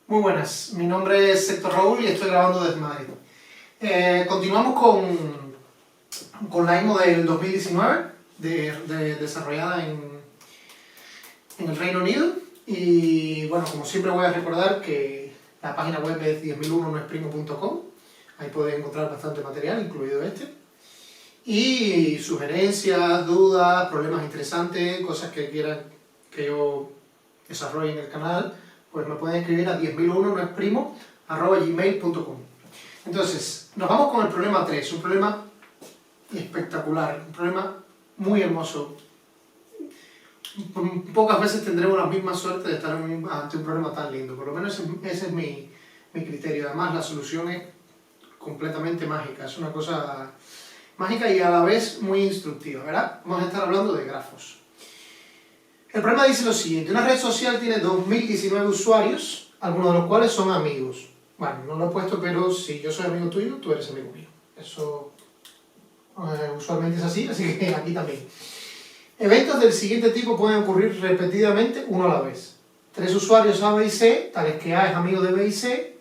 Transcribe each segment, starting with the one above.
Muy buenas, mi nombre es Héctor Raúl y estoy grabando desde Madrid. Continuamos con la IMO del 2019, desarrollada en el Reino Unido. Y bueno, como siempre voy a recordar que la página web es 10001noesprimo.com. Ahí podéis encontrar bastante material, incluido este. Y sugerencias, dudas, problemas interesantes, cosas que quieran que yo desarrolle en el canal, pues me pueden escribir a 10001noesprimo@gmail.com. Entonces, nos vamos con el problema 3, un problema espectacular, un problema muy hermoso. Pocas veces tendremos la misma suerte de estar ante un problema tan lindo, por lo menos ese es mi criterio. Además, la solución es completamente mágica, es una cosa mágica y a la vez muy instructiva, ¿verdad? Vamos a estar hablando de grafos. El problema dice lo siguiente: una red social tiene 2019 usuarios, algunos de los cuales son amigos. Bueno, no lo he puesto, pero si yo soy amigo tuyo, tú eres amigo mío. Eso usualmente es así que aquí también. Eventos del siguiente tipo pueden ocurrir repetidamente, uno a la vez. 3 usuarios A, B y C, tales que A es amigo de B y C,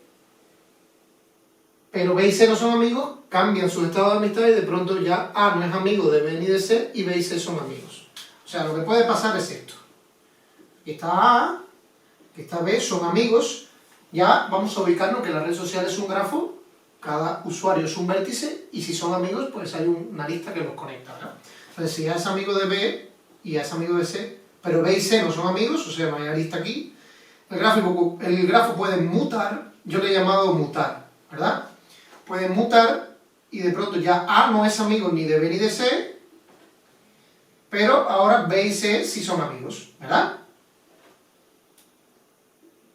pero B y C no son amigos, cambian su estado de amistad y de pronto ya A no es amigo de B ni de C y B y C son amigos. O sea, lo que puede pasar es esto. Aquí está A, aquí está B, son amigos. Ya vamos a ubicarnos que la red social es un grafo, cada usuario es un vértice, y si son amigos, pues hay una lista que los conecta, ¿verdad? Entonces, si A es amigo de B y A es amigo de C, pero B y C no son amigos, o sea, no hay una lista aquí, el grafo puede mutar, yo le he llamado mutar, ¿verdad? Puede mutar y de pronto ya A no es amigo ni de B ni de C, pero ahora B y C sí son amigos, ¿verdad?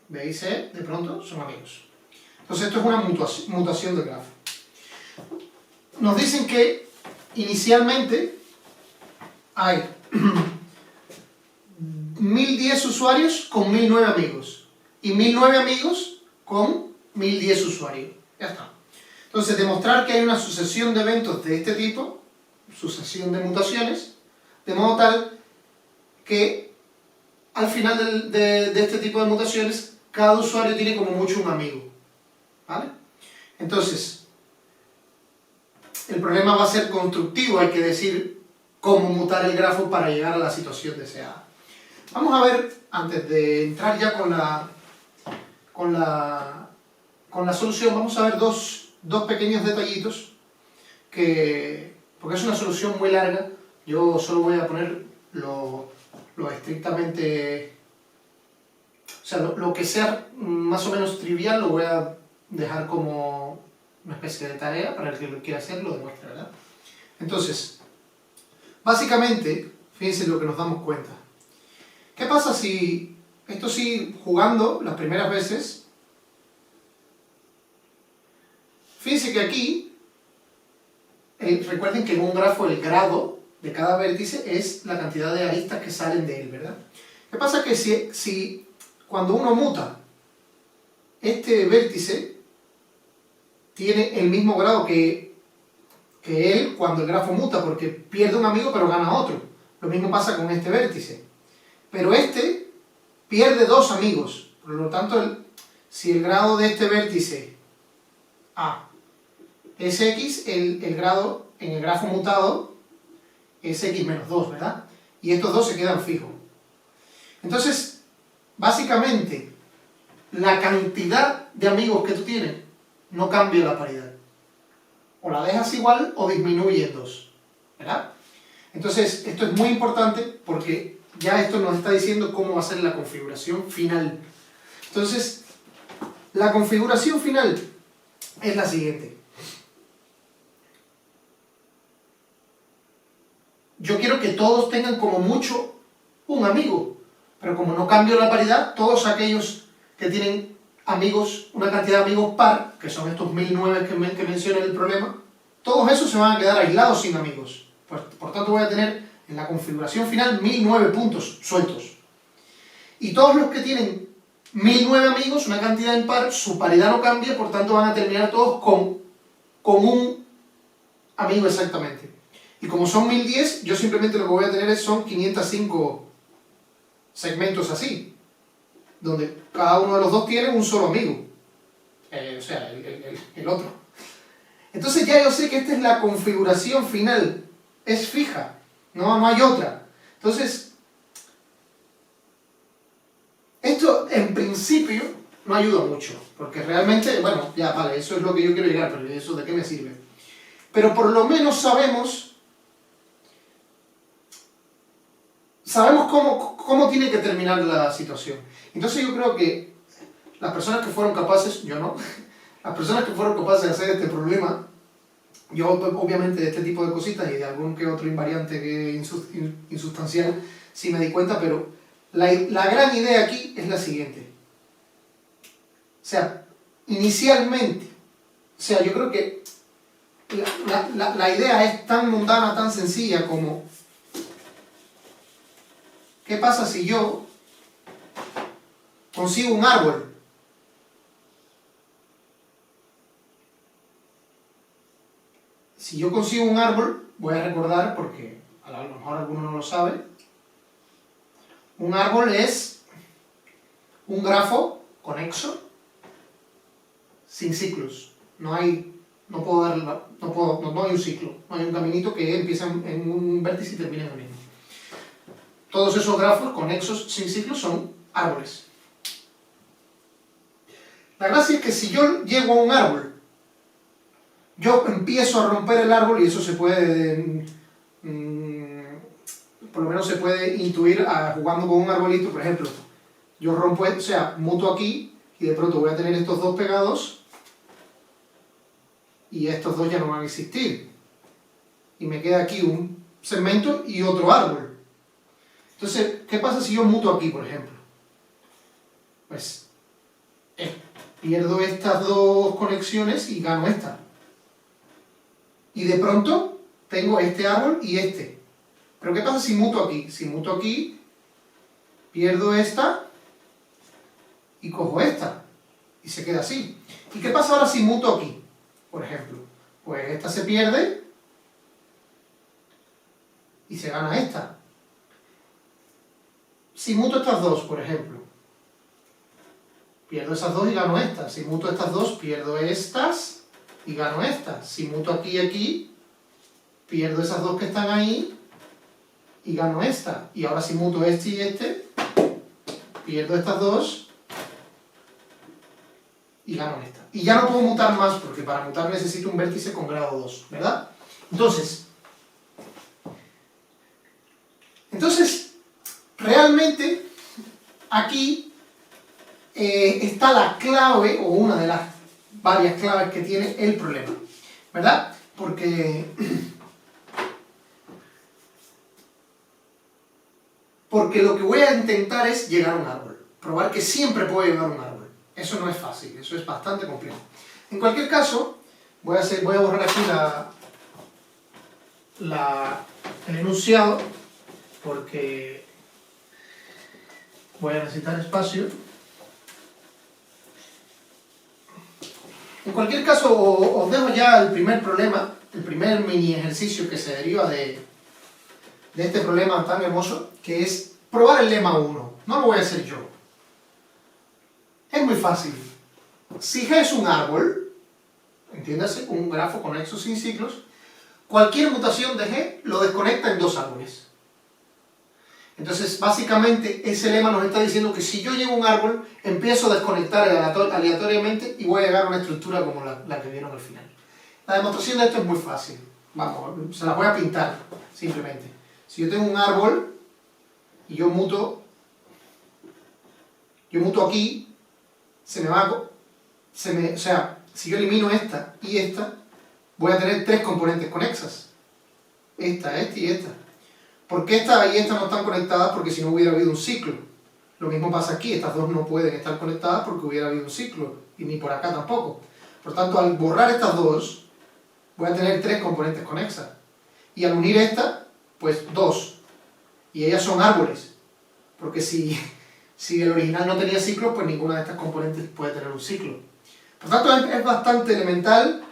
B y C de pronto son amigos. Entonces esto es una mutación del grafo. Nos dicen que inicialmente hay 1010 usuarios con 1009 amigos y 1009 amigos con 1010 usuarios. Ya está. Entonces demostrar que hay una sucesión de eventos de este tipo, sucesión de mutaciones, de modo tal que al final de este tipo de mutaciones cada usuario tiene como mucho un amigo, ¿vale? Entonces, el problema va a ser constructivo, hay que decir cómo mutar el grafo para llegar a la situación deseada. Vamos a ver, antes de entrar ya con la solución, vamos a ver dos pequeños detallitos, porque es una solución muy larga. Yo solo voy a poner lo estrictamente... O sea, lo que sea más o menos trivial lo voy a dejar como una especie de tarea para el que lo quiera hacer, lo demuestre, ¿verdad? Entonces, básicamente, fíjense lo que nos damos cuenta. ¿Qué pasa si esto sigue jugando las primeras veces? Fíjense que aquí, recuerden que en un grafo el grado de cada vértice es la cantidad de aristas que salen de él, ¿verdad? ¿Qué pasa? Que si cuando uno muta, este vértice tiene el mismo grado que él cuando el grafo muta, porque pierde un amigo pero gana otro. Lo mismo pasa con este vértice. Pero este pierde 2 amigos. Por lo tanto, si el grado de este vértice A es X, el grado en el grafo mutado es X menos 2, ¿verdad? Y estos dos se quedan fijos. Entonces, básicamente, la cantidad de amigos que tú tienes no cambia la paridad. O la dejas igual o disminuye en 2, ¿verdad? Entonces, esto es muy importante porque ya esto nos está diciendo cómo va a ser la configuración final. Entonces, la configuración final es la siguiente. Yo quiero que todos tengan como mucho un amigo, pero como no cambio la paridad, todos aquellos que tienen amigos, una cantidad de amigos par, que son estos 1009 que menciona en el problema, todos esos se van a quedar aislados sin amigos. Pues, por tanto voy a tener en la configuración final 1009 puntos sueltos. Y todos los que tienen 1009 amigos, una cantidad impar, su paridad no cambia, por tanto van a terminar todos con un amigo exactamente. Y como son 1010, yo simplemente lo que voy a tener son 505 segmentos así. donde cada uno de los dos tiene un solo amigo. O sea, el otro. Entonces ya yo sé que esta es la configuración final. Es fija. No hay otra. Entonces, esto en principio no ayuda mucho. Porque realmente, bueno, ya vale, eso es lo que yo quiero llegar, pero ¿eso de qué me sirve? Pero por lo menos sabemos cómo tiene que terminar la situación. Entonces yo creo que las personas que fueron capaces, yo no, las personas que fueron capaces de hacer este problema, yo obviamente de este tipo de cositas y de algún que otro invariante que es insustancial, sí me di cuenta, pero la gran idea aquí es la siguiente. O sea, inicialmente, o sea, yo creo que la idea es tan mundana, tan sencilla como ¿qué pasa si yo consigo un árbol? Si yo consigo un árbol, voy a recordar, porque a lo mejor alguno no lo sabe, un árbol es un grafo conexo sin ciclos. No hay un ciclo, no hay un caminito que empieza en un vértice y termina en el mismo. Todos esos grafos conexos sin ciclos son árboles. La gracia es que si yo llego a un árbol, yo empiezo a romper el árbol y eso se puede, por lo menos se puede intuir jugando con un arbolito, por ejemplo, yo rompo, o sea, muto aquí y de pronto voy a tener estos dos pegados y estos dos ya no van a existir. Y me queda aquí un segmento y otro árbol. Entonces, ¿qué pasa si yo muto aquí, por ejemplo? Pues pierdo estas dos conexiones y gano esta. Y de pronto tengo este árbol y este. Pero ¿qué pasa si muto aquí? Si muto aquí, pierdo esta y cojo esta. Y se queda así. ¿Y qué pasa ahora si muto aquí? Por ejemplo, pues esta se pierde y se gana esta. Si muto estas dos, por ejemplo, pierdo esas dos y gano estas. Si muto estas dos, pierdo estas y gano estas. Si muto aquí y aquí, pierdo esas dos que están ahí y gano esta. Y ahora si muto este y este, pierdo estas dos y gano esta. Y ya no puedo mutar más, porque para mutar necesito un vértice con grado 2, ¿verdad? Entonces, realmente, aquí está la clave, o una de las varias claves que tiene el problema, ¿verdad? Porque lo que voy a intentar es llegar a un árbol, probar que siempre puedo llegar a un árbol. Eso no es fácil, eso es bastante complejo. En cualquier caso, voy a borrar aquí el enunciado, porque voy a necesitar espacio. En cualquier caso, os dejo ya el primer problema, el primer mini ejercicio que se deriva de este problema tan hermoso, que es probar el lema 1. No lo voy a hacer yo. Es muy fácil. Si G es un árbol, entiéndase, un grafo conexo sin ciclos, cualquier mutación de G lo desconecta en dos árboles. Entonces, básicamente, ese lema nos está diciendo que si yo llego a un árbol, empiezo a desconectar aleatoriamente y voy a llegar a una estructura como la que vieron al final. La demostración de esto es muy fácil. Vamos, se las voy a pintar, simplemente. Si yo tengo un árbol y yo muto aquí, o sea, si yo elimino esta y esta, voy a tener tres componentes conexas. Esta y esta. ¿Por qué esta y esta no están conectadas? Porque si no hubiera habido un ciclo. Lo mismo pasa aquí, estas dos no pueden estar conectadas porque hubiera habido un ciclo, y ni por acá tampoco. Por tanto, al borrar estas dos, voy a tener tres componentes conexas. Y al unir esta, pues dos. Y ellas son árboles. Porque si el original no tenía ciclo, pues ninguna de estas componentes puede tener un ciclo. Por tanto, es bastante elemental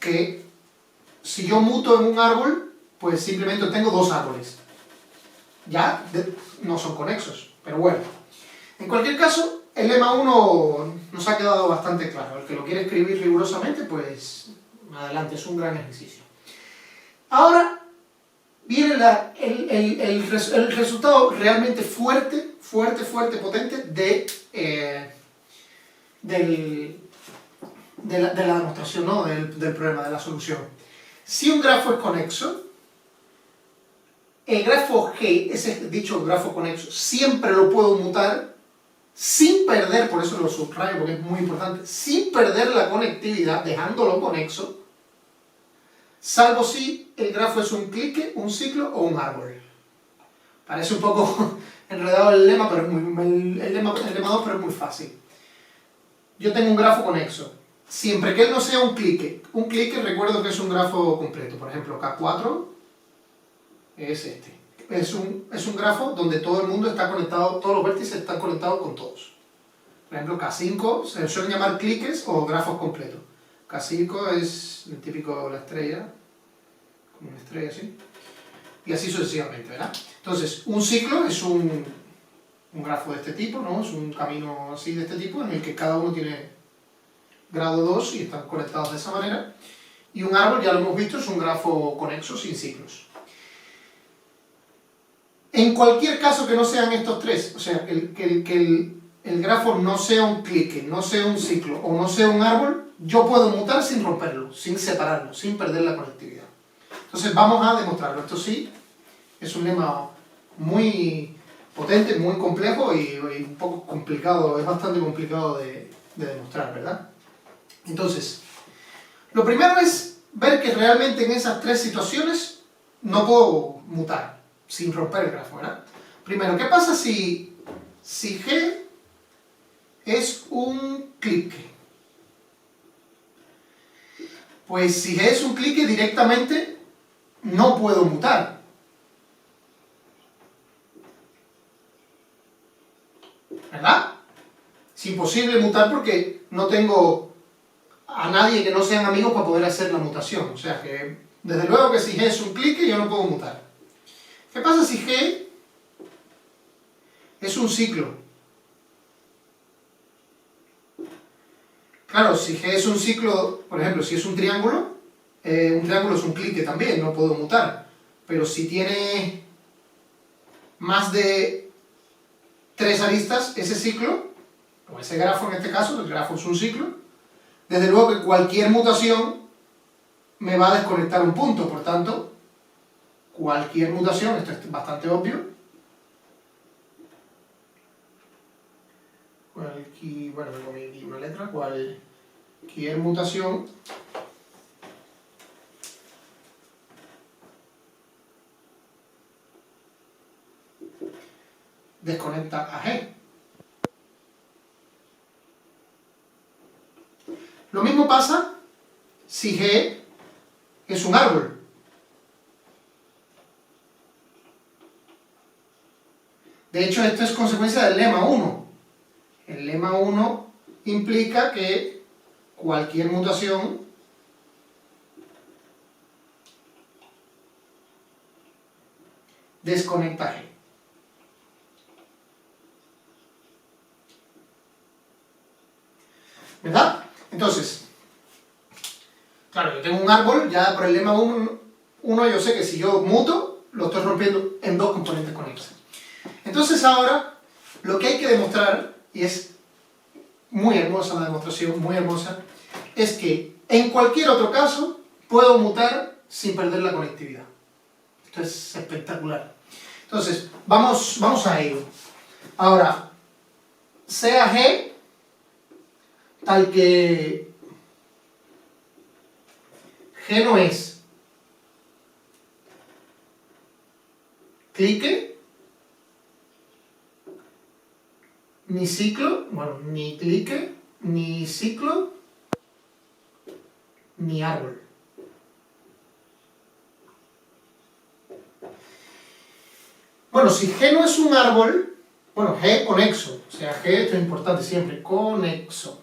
que si yo muto en un árbol, pues simplemente tengo dos árboles. Ya no son conexos, pero bueno. En cualquier caso, el lema 1 nos ha quedado bastante claro. El que lo quiere escribir rigurosamente, pues adelante, es un gran ejercicio. Ahora viene el resultado realmente fuerte, potente de la demostración, ¿no? del problema, de la solución. Si un grafo es conexo, el grafo G, ese dicho grafo conexo, siempre lo puedo mutar sin perder, por eso lo subrayo porque es muy importante, sin perder la conectividad, dejándolo conexo, salvo si el grafo es un clique, un ciclo o un árbol. Parece un poco enredado el lema, pero es el lema 2, pero es muy fácil. Yo tengo un grafo conexo. Siempre que él no sea un clique recuerdo que es un grafo completo. Por ejemplo, K4 es este. Es un grafo donde todo el mundo está conectado, todos los vértices están conectados con todos. Por ejemplo, K5 se suelen llamar cliques o grafos completos. K5 es el típico, la estrella, como una estrella así. Y así sucesivamente, ¿verdad? Entonces, un ciclo es un grafo de este tipo, ¿no? Es un camino así de este tipo, en el que cada uno tiene grado 2 y están conectados de esa manera. Y un árbol, ya lo hemos visto, es un grafo conexo sin ciclos. En cualquier caso que no sean estos tres, o sea, que el grafo no sea un clique, no sea un ciclo o no sea un árbol, yo puedo mutar sin romperlo, sin separarlo, sin perder la conectividad. Entonces vamos a demostrarlo. Esto sí es un lema muy potente, muy complejo y un poco complicado, es bastante complicado de demostrar, ¿verdad? Entonces, lo primero es ver que realmente en esas tres situaciones no puedo mutar sin romper el grafo, ¿verdad? Primero, ¿qué pasa si G es un clique? Pues si G es un clique directamente no puedo mutar. ¿Verdad? Es imposible mutar porque no tengo a nadie que no sean amigos para poder hacer la mutación. O sea que, desde luego que si G es un clique, yo no puedo mutar. ¿Qué pasa si G es un ciclo? Claro, si G es un ciclo, por ejemplo, si es un triángulo es un clique también, no puedo mutar. Pero si tiene más de 3 aristas, ese ciclo, o ese grafo en este caso, el grafo es un ciclo, desde luego que cualquier mutación me va a desconectar un punto, por tanto, cualquier mutación, esto es bastante obvio, bueno, tengo aquí una letra, cualquier mutación desconecta a G. Lo mismo pasa si G es un árbol. De hecho, esto es consecuencia del lema 1. El lema 1 implica que cualquier mutación desconecta a G. ¿Verdad? Entonces, claro, yo tengo un árbol, ya por el lema 1 yo sé que si yo muto, lo estoy rompiendo en dos componentes conexas. Entonces ahora, lo que hay que demostrar, y es muy hermosa la demostración, muy hermosa, es que en cualquier otro caso puedo mutar sin perder la conectividad. Esto es espectacular. Entonces, vamos a ello. Ahora, sea G tal que G no es clique, ni ciclo, bueno, ni clique, ni ciclo, ni árbol. Bueno, si G no es un árbol, bueno, G conexo, o sea, G, esto es importante siempre, conexo.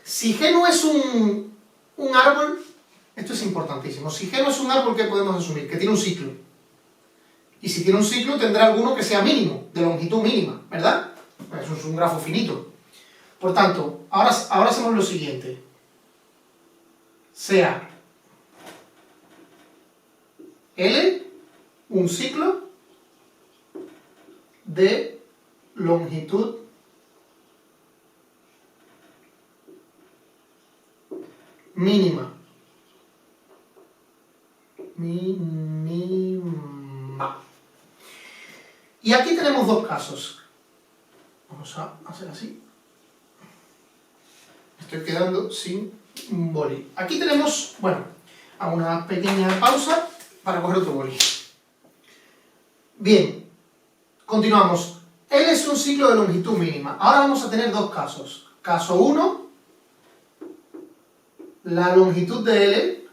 Si G no es un árbol, esto es importantísimo, si G no es un árbol, ¿qué podemos asumir? Que tiene un ciclo. Y si tiene un ciclo, tendrá alguno que sea mínimo, de longitud mínima, ¿verdad? Eso es un grafo finito. Por tanto, ahora hacemos lo siguiente. Sea L un ciclo de longitud mínima. Y aquí tenemos dos casos. Vamos a hacer así. Estoy quedando sin boli. Aquí tenemos, bueno, hago una pequeña pausa para coger otro boli. Bien, continuamos. L es un ciclo de longitud mínima. Ahora vamos a tener dos casos. Caso 1, la longitud de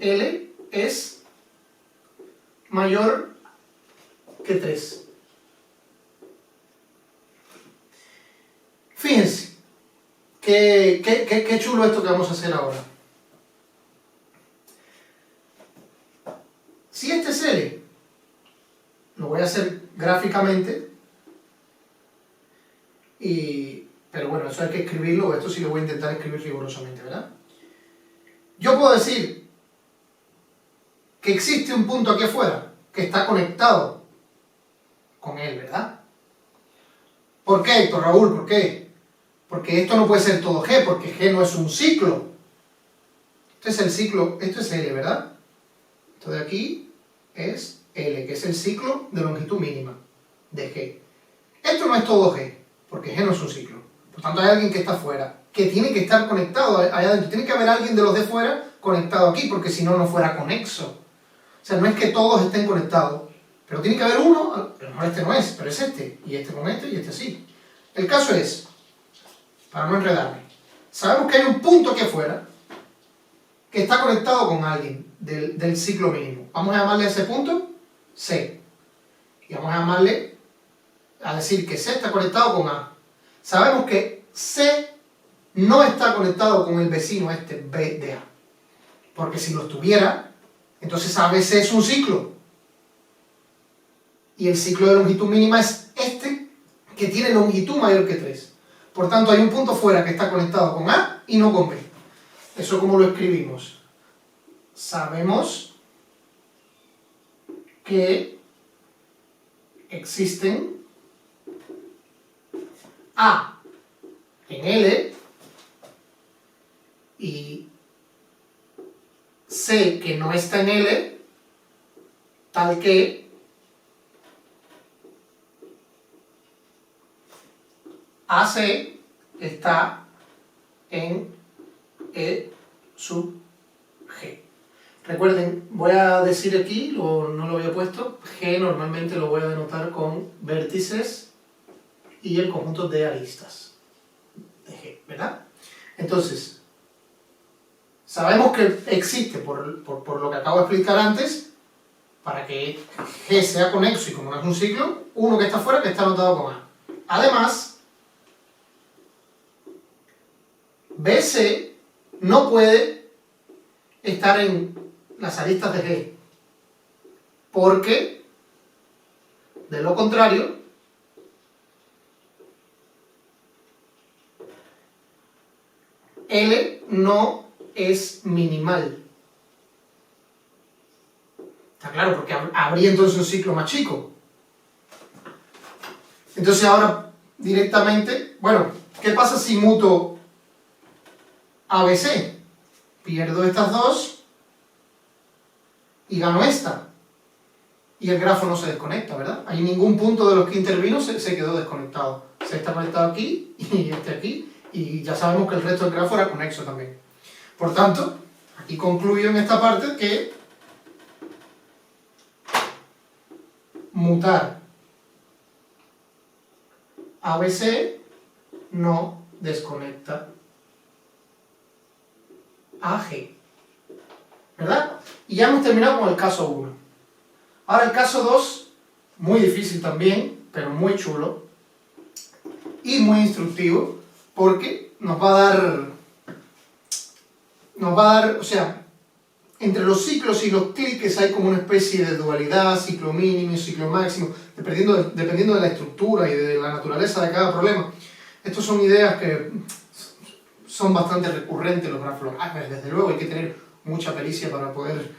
L es mayor que 3. Fíjense, qué chulo esto que vamos a hacer ahora. Si este es L, lo voy a hacer gráficamente, pero bueno, eso hay que escribirlo, esto sí lo voy a intentar escribir rigurosamente, ¿verdad? Yo puedo decir que existe un punto aquí afuera que está conectado con él, ¿verdad? ¿Por qué, Héctor Raúl? ¿Por qué? Porque esto no puede ser todo G, porque G no es un ciclo. Este es el ciclo, esto es L, ¿verdad? Esto de aquí es L, que es el ciclo de longitud mínima de G. Esto no es todo G, porque G no es un ciclo. Por tanto, hay alguien que está fuera, que tiene que estar conectado allá adentro. Tiene que haber alguien de los de fuera conectado aquí, porque si no, no fuera conexo. O sea, no es que todos estén conectados, pero tiene que haber uno, a lo mejor este no es, pero es este, y este con este, y este sí. El caso es, para no enredarme, sabemos que hay un punto aquí afuera que está conectado con alguien del ciclo mínimo. Vamos a llamarle a ese punto C. Y vamos a llamarle, a decir que C está conectado con A. Sabemos que C no está conectado con el vecino este B de A. Porque si lo estuviera, entonces ABC es un ciclo. Y el ciclo de longitud mínima es este, que tiene longitud mayor que 3. Por tanto, hay un punto fuera que está conectado con A y no con B. ¿Eso cómo lo escribimos? Sabemos que existen A en L y C que no está en L, tal que AC está en E sub G. Recuerden, voy a decir aquí, no lo había puesto, G normalmente lo voy a denotar con vértices y el conjunto de aristas de G, ¿verdad? Entonces, sabemos que existe, por lo que acabo de explicar antes, para que G sea conexo y como no es un ciclo, uno que está fuera que está anotado con A. Además, BC no puede estar en las aristas de G, porque, de lo contrario, L no es minimal. Está claro, porque habría entonces un ciclo más chico. Entonces ahora, directamente, bueno, ¿qué pasa si muto ABC? Pierdo estas dos y gano esta. Y el grafo no se desconecta, ¿verdad? Hay ningún punto de los que intervino se quedó desconectado. Se está conectado aquí y este aquí. Y ya sabemos que el resto del grafo era conexo también. Por tanto, aquí concluyo en esta parte que mutar ABC no desconecta a G. ¿Verdad? Y ya hemos terminado con el caso 1. Ahora el caso 2, muy difícil también, pero muy chulo y muy instructivo, porque nos va a dar, o sea, entre los ciclos y los cliques hay como una especie de dualidad, ciclo mínimo y ciclo máximo, dependiendo de la estructura y de la naturaleza de cada problema. Estas son ideas que son bastante recurrentes en los grafos locales. Desde luego hay que tener mucha pericia para poder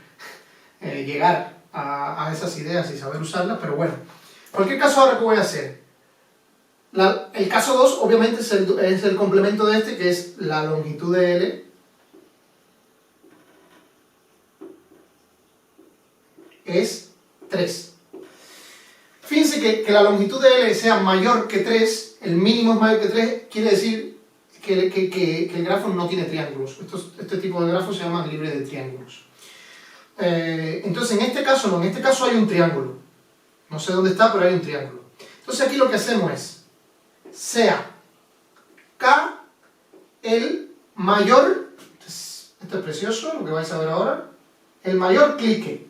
llegar a esas ideas y saber usarlas, pero bueno. En cualquier caso, ahora ¿qué voy a hacer? El caso 2 obviamente es el complemento de este, que es la longitud de L es 3. Fíjense que la longitud de L sea mayor que 3, el mínimo es mayor que 3, quiere decir que el grafo no tiene triángulos. Este tipo de grafos se llama libre de triángulos. Entonces en este caso no, en este caso hay un triángulo. No sé dónde está, pero hay un triángulo. Entonces aquí lo que hacemos es, sea K el mayor, esto es precioso, lo que vais a ver ahora, el mayor clique.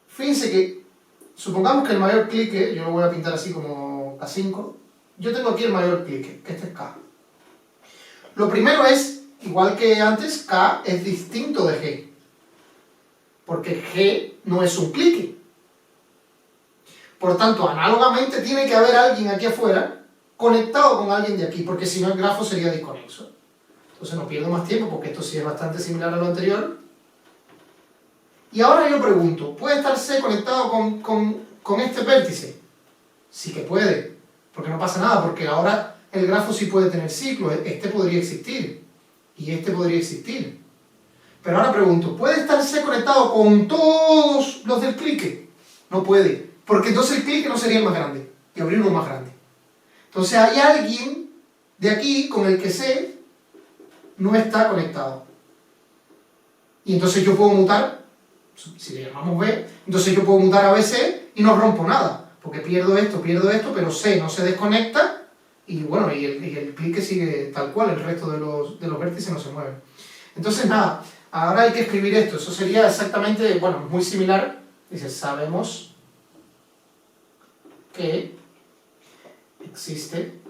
Fíjense que, supongamos que el mayor clique, yo lo voy a pintar así como K5, yo tengo aquí el mayor clique, que este es K. Lo primero es, igual que antes, K es distinto de G, porque G no es un clique. Por tanto, análogamente tiene que haber alguien aquí afuera conectado con alguien de aquí, porque si no el grafo sería desconexo. Entonces no pierdo más tiempo, porque esto sí es bastante similar a lo anterior. Y ahora yo pregunto, ¿puede estar C conectado con este vértice? Sí que puede, porque no pasa nada, porque ahora el grafo sí puede tener ciclos, este podría existir, y este podría existir. Pero ahora pregunto, ¿puede estar C conectado con todos los del clique? No puede, porque entonces el clique no sería el más grande, y habría uno más grande. Entonces hay alguien de aquí con el que C no está conectado. Y entonces yo puedo mutar, si le llamamos B, entonces yo puedo mutar a BC y no rompo nada, porque pierdo esto, pero C no se desconecta, y bueno, y el clique sigue tal cual, el resto de los vértices no se mueven. Entonces nada, ahora hay que escribir esto, eso sería exactamente, bueno, muy similar, dice, sabemos que existe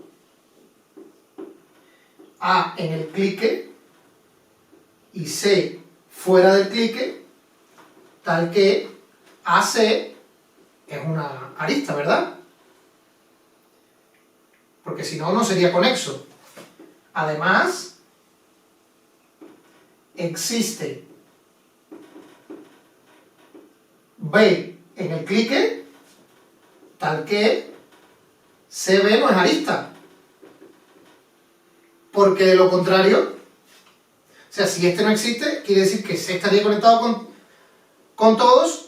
A en el clique y C fuera del clique, tal que AC es una arista, ¿verdad? Porque si no, no sería conexo. Además, existe B en el clique, tal que CB no es arista. Porque de lo contrario, o sea, si este no existe, quiere decir que C estaría conectado con todos,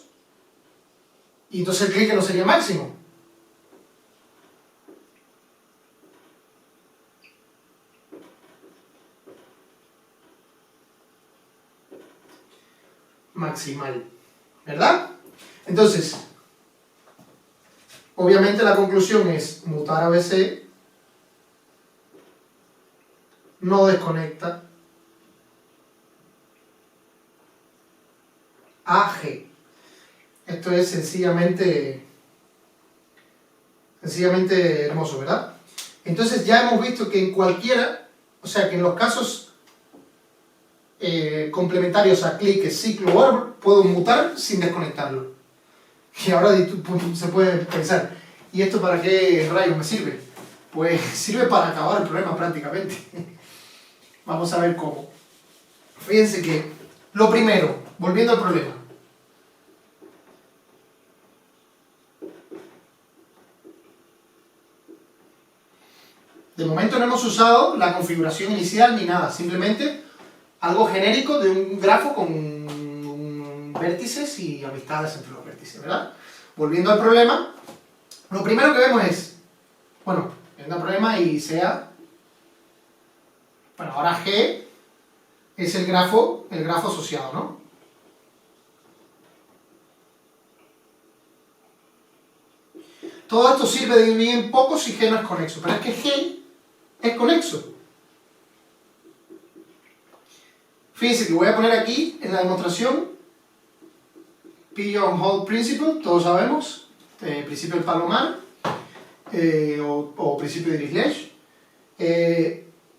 y entonces el clique no sería máximo. Maximal, ¿verdad? Entonces, obviamente la conclusión es mutar a BC no desconecta a G. Esto es sencillamente hermoso, ¿verdad? Entonces ya hemos visto que en cualquiera, o sea que en los casos complementarios a clique, ciclo o árbol, puedo mutar sin desconectarlo. Y ahora se puede pensar, ¿y esto para qué rayos me sirve? Pues sirve para acabar el problema prácticamente. Vamos a ver cómo. Fíjense que, lo primero, volviendo al problema. De momento no hemos usado la configuración inicial ni nada, simplemente algo genérico de un grafo con vértices y amistades entre los vértices, ¿verdad? Volviendo al problema, lo primero que vemos es, bueno, volviendo al problema y sea, bueno, ahora G es el grafo asociado, ¿no? Todo esto sirve de bien poco si G no es conexo, pero es que G es conexo. Fíjense que voy a poner aquí en la demostración Pigeonhole Principle, todos sabemos, principio del palomar o principio de Dirichlet.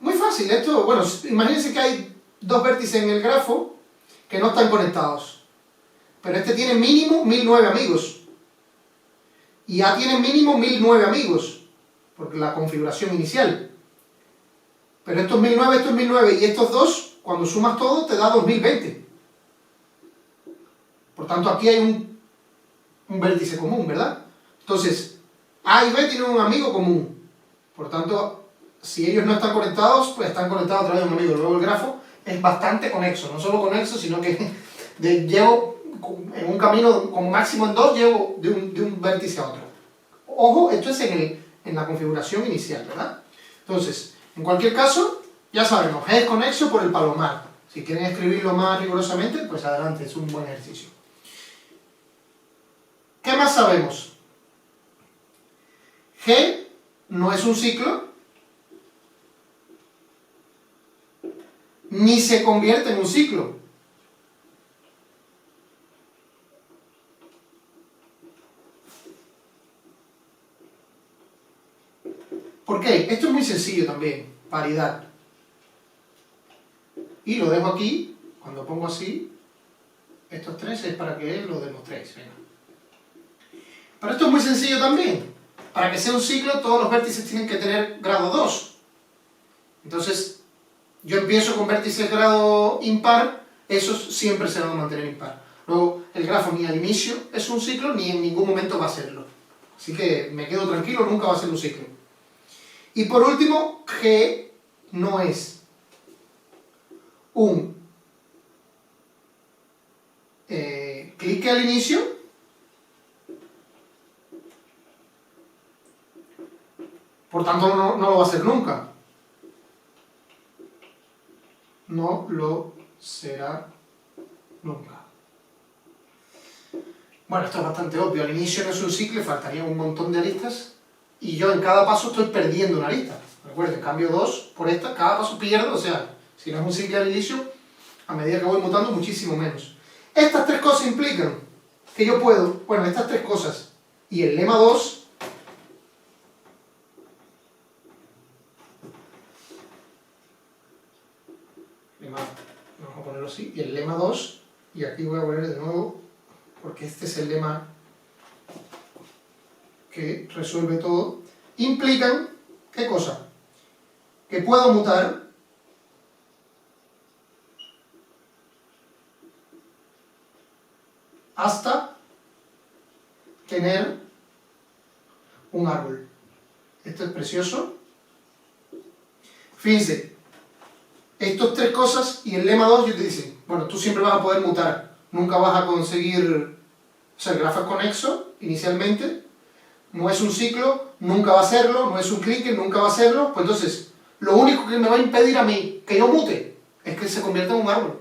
Muy fácil, esto, bueno, imagínense que hay dos vértices en el grafo que no están conectados. Pero este tiene mínimo 1009 amigos. Y A tiene mínimo 1009 amigos, porque la configuración inicial. Pero estos 1009 y estos dos, cuando sumas todo, te da 2020. Por tanto, aquí hay un vértice común, ¿verdad? Entonces, A y B tienen un amigo común. Por tanto, si ellos no están conectados, pues están conectados a través de un amigo. Luego el grafo es bastante conexo. No solo conexo, sino que llevo en un camino, como máximo en dos, llevo de un vértice a otro. Ojo, esto es en la configuración inicial, ¿verdad? Entonces, en cualquier caso, ya sabemos, G es conexo por el palomar. Si quieren escribirlo más rigurosamente, pues adelante, es un buen ejercicio. ¿Qué más sabemos? G no es un ciclo, ni se convierte en un ciclo. ¿Por qué? Esto es muy sencillo también, paridad. Y lo dejo aquí, cuando pongo así, estos tres es para que lo demostréis. Venga. Pero esto es muy sencillo también. Para que sea un ciclo, todos los vértices tienen que tener grado 2. Entonces, yo empiezo con vértices grado impar, esos siempre se van a mantener impar. Luego, el grafo ni al inicio es un ciclo, ni en ningún momento va a serlo. Así que me quedo tranquilo, nunca va a ser un ciclo. Y por último, G no es un clic al inicio, por tanto no lo va a hacer nunca. No lo será nunca. Bueno, esto es bastante obvio. Al inicio no es un ciclo, faltarían un montón de aristas y yo en cada paso estoy perdiendo una arista. Recuerden, cambio 2 por esta, cada paso pierdo, o sea, si no es un ciclo al inicio, a medida que voy mutando, muchísimo menos. Estas tres cosas implican que yo puedo, bueno, estas tres cosas y el lema 2, vamos a ponerlo así, y el lema 2, y aquí voy a poner de nuevo, porque este es el lema que resuelve todo, implican, ¿qué cosa? Que puedo mutar hasta tener un árbol. Esto es precioso. Fíjense, estas tres cosas y el lema 2 yo te dicen, bueno, tú siempre vas a poder mutar, nunca vas a conseguir, o sea, el grafo es conexo inicialmente, no es un ciclo, nunca va a serlo, no es un clique, nunca va a serlo, pues entonces, lo único que me va a impedir a mí que yo mute es que se convierta en un árbol.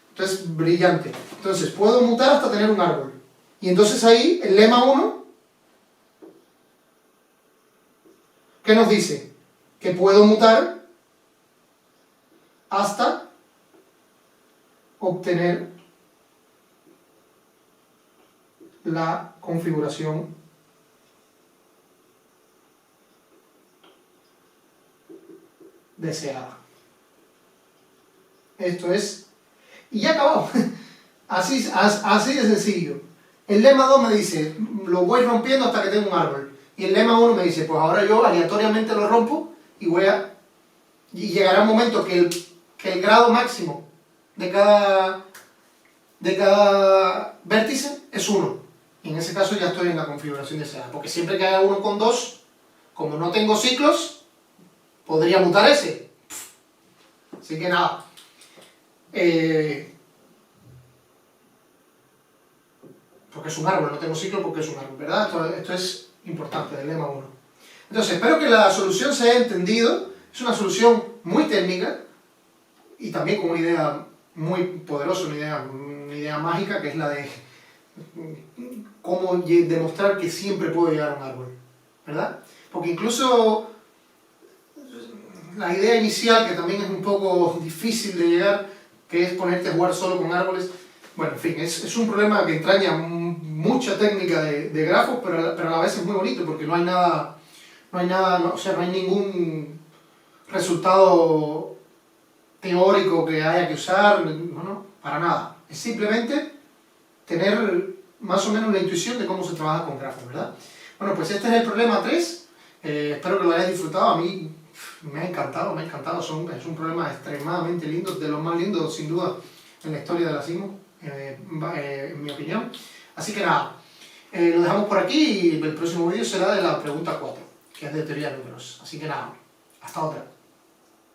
Entonces, brillante. Entonces, puedo mutar hasta tener un árbol. Y entonces ahí, el lema 1, ¿qué nos dice? Que puedo mutar hasta obtener la configuración deseada. Esto es, y ya acabó. Así de sencillo. El lema 2 me dice, lo voy rompiendo hasta que tenga un árbol. Y el lema 1 me dice, pues ahora yo aleatoriamente lo rompo y y llegará un momento que el grado máximo de cada vértice es 1. Y en ese caso ya estoy en la configuración deseada. Porque siempre que haya uno con 2, como no tengo ciclos, podría mutar ese. Así que nada. Porque es un árbol, no tengo ciclo porque es un árbol, ¿verdad? Esto es importante, del lema 1. Entonces, espero que la solución se haya entendido. Es una solución muy técnica y también con una idea muy poderosa, una idea mágica, que es la de cómo demostrar que siempre puedo llegar a un árbol, ¿verdad? Porque incluso la idea inicial, que también es un poco difícil de llegar, que es ponerte a jugar solo con árboles, bueno, en fin, es un problema que entraña mucha técnica de grafos, pero a la vez es muy bonito porque no hay nada, o sea, no hay ningún resultado teórico que haya que usar, no, para nada. Es simplemente tener más o menos una intuición de cómo se trabaja con grafos, ¿verdad? Bueno, pues este es el problema 3. Espero que lo hayáis disfrutado. A mí me ha encantado. Es un problema extremadamente lindo, de los más lindos, sin duda, en la historia de la SIMO, en mi opinión. Así que nada, lo dejamos por aquí y el próximo vídeo será de la pregunta 4, que es de teoría de números. Así que nada, hasta otra.